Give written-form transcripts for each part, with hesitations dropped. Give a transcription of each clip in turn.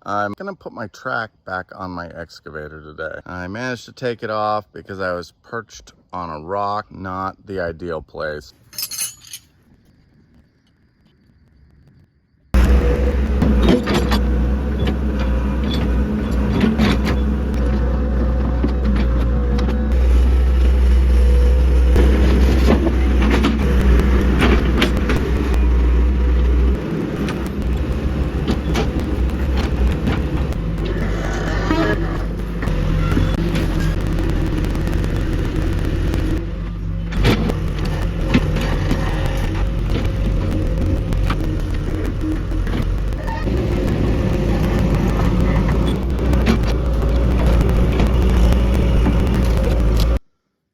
I'm gonna put my track back on my excavator today. I managed to take it off because I was perched on a rock, not the ideal place.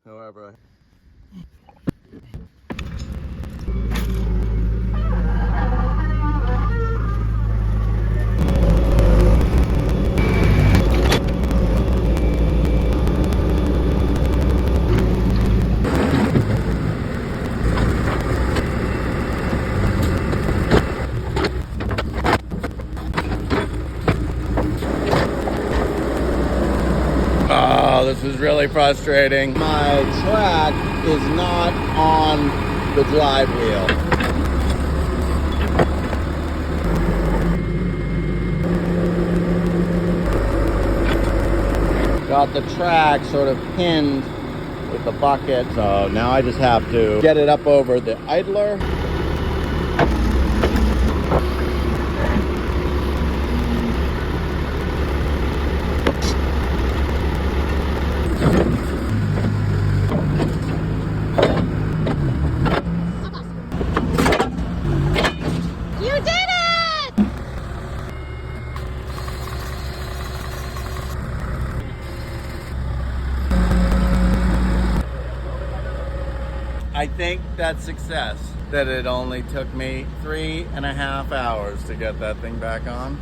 However, oh, this is really frustrating. My track is not on the drive wheel. Got the track sort of pinned with the bucket, so now I just have to get it up over the idler. You did it! I think that's success. That it only took me 3.5 hours to get that thing back on.